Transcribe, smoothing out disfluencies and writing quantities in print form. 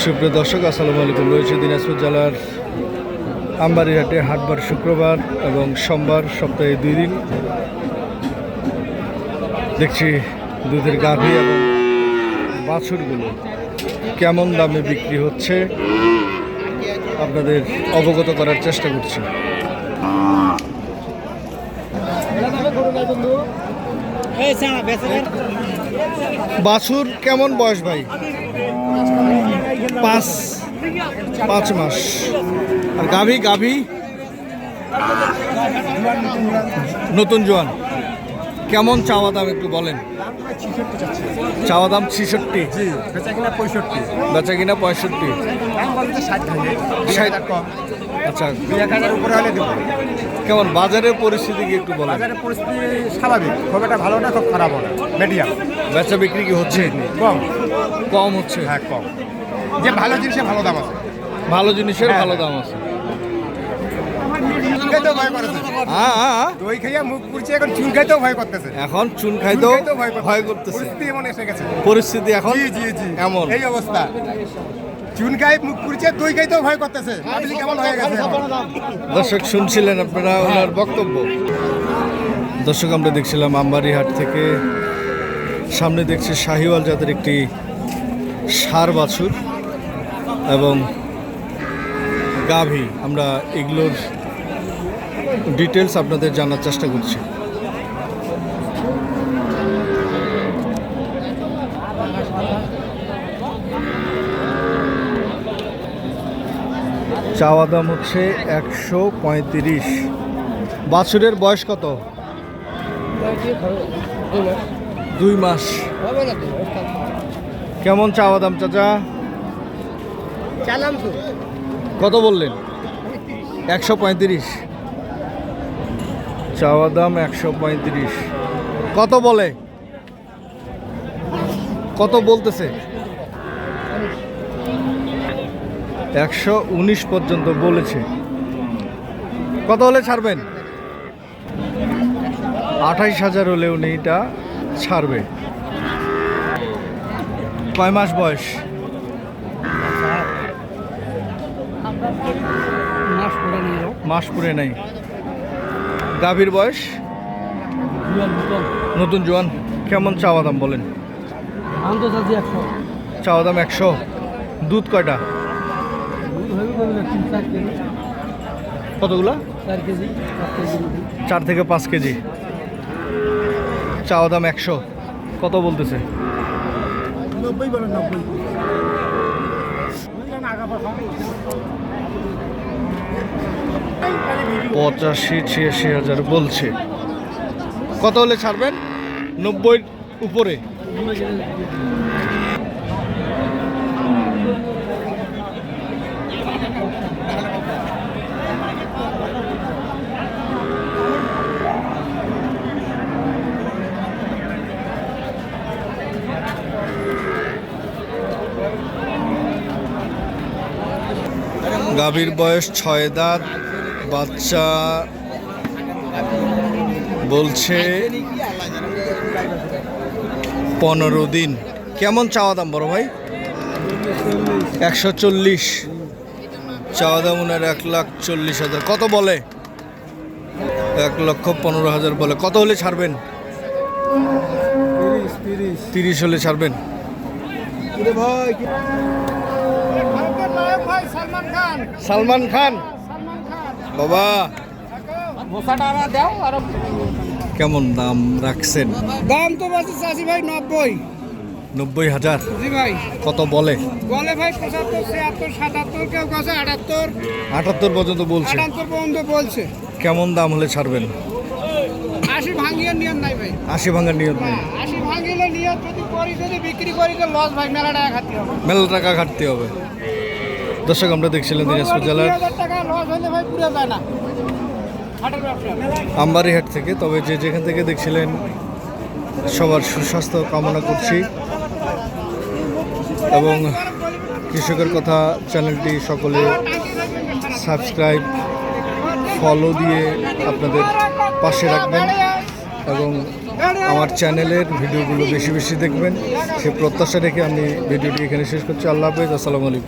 সুপ্রিয় দর্শক, আসসালামু আলাইকুম। রয়েছে দিনাজপুর জেলার আমবাড়িহাটে হাটবার শুক্রবার এবং সোমবার, সপ্তাহে 2 দিন। দেখছি দুধের গাভী এবং বাছুরগুলো কেমন দামে বিক্রি হচ্ছে আপনাদের অবগত করার চেষ্টা করছি। বাছুর কেমন বয়স ভাই? 5 মাস। আর গাভী নতুন জোয়ান। কেমন চাওয়া দাম একটু বলেন? চাওয়া দাম 66, বেচা কিনা 65। আচ্ছা, 1,000 উপরে হলে দেবো। কেমন বাজারের পরিস্থিতি কি একটু বলেন? বাজারের পরিস্থিতি স্বাভাবিক, খুব একটা ভালো না, খুব খারাপও না, মিডিয়াম। বেচা বিক্রি কি হচ্ছে? কম হচ্ছে। হ্যাঁ, কম। যে ভালো জিনিসের ভালো দাম আছে, ভালো জিনিসের ভালো দাম আছে। দই খাইয়া মুখ পুড়ছে, এখন চুন খাইতেও ভয় করতেছে। এখন চুন খাইতেও ভয় করতেছে। পরিস্থিতি এমন এসে গেছে, পরিস্থিতি এখন এমন এই অবস্থা। চুন খাই মুখ পুড়ছে, দই খাইতেও ভয় করতেছে। আপনি কেমন হয়ে গেছে? দর্শক শুনছিলেন আপনারা ওনার বক্তব্য। দর্শক, আমরা দেখছিলাম আমবাড়িহাট থেকে। সামনে দেখছি শাহিওয়াল জাতের একটি ষাঁড় বাছুর এবং গাভী। আমরা এগুলোর ডিটেলস আপনাদের জানার চেষ্টা করছি। চাওয়া দাম হচ্ছে 135। বাছুরের বয়স কত? 2 মাস। কেমন চাওয়া দাম চাচা? কত বললেন? 135 চাওয়া দাম। 135 কত বলে? কত বলতেছে? 119 পর্যন্ত বলেছে। কত হলে ছাড়বেন? 28,000 হলেও নেইটা ছাড়বে। কয় মাস বয়স? মাস পুরে নাই। গাভীর বয়স? নতুন জোয়ান। কেমন চাওয়া দাম বলেন? চাওয়া দাম 100। দুধ কয়টা? কতগুলা? 4 থেকে 5 কেজি। চাওয়া দাম 100। কত বলতেছে? 85-86,000 বলছে। কত হলে ছাড়বেন? 90 উপরে। গাভীর বয়স 6 দাঁত। বাচ্চা বলছে 15 দিন। কেমন চাওয়া দাম বড় ভাই? 140 চাওয়া দাম। ওনার 1,40,000। কত বলে? 1,15,000 বলে। কত হলে ছাড়বেন? 30 হলে ছাড়বেন। সালমান খান বাবা, কেমন দাম রাখছেন? দাম তো বলছে চাষি ভাই 90,000। জি ভাই। কত বলে? বলে ভাই 75, 76, 77, কেউ কাছে 78 পর্যন্ত বলছে। 78 পর্যন্ত বলছে। কেমন দাম হলে ছাড়বেন? 80 ভাঙিয়ে নিয়ম নাই ভাই। 80 ভাঙার নিয়ত নেই। 80 ভাঙিলে নিয়ত যদি বিক্রি করি তো লস ভাই, মেলা টাকা খাটতে হবে। মেলা টাকা খাটতে হবে। দর্শক, আমরা দেখছিলাম দিনাজপুর জেলার 2000 টাকা লস হলে ভাই পুরো যায় না হাটের ব্যবসা। আমবাড়িহাট থেকে। তবে যে যেখান থেকে দেখছিলেন সবার সুস্বাস্থ্য কামনা করছি এবং কৃষকের কথা চ্যানেলটি সকলে সাবস্ক্রাইব ফলো দিয়ে আপনাদের পাশে রাখবেন এবং আমার চ্যানেলের ভিডিওগুলো বেশি বেশি দেখবেন সে প্রত্যাশা রেখে আমি ভিডিওটি এখানে শেষ করছি। আল্লাহ হাফেজ, আসসালামু আলাইকুম।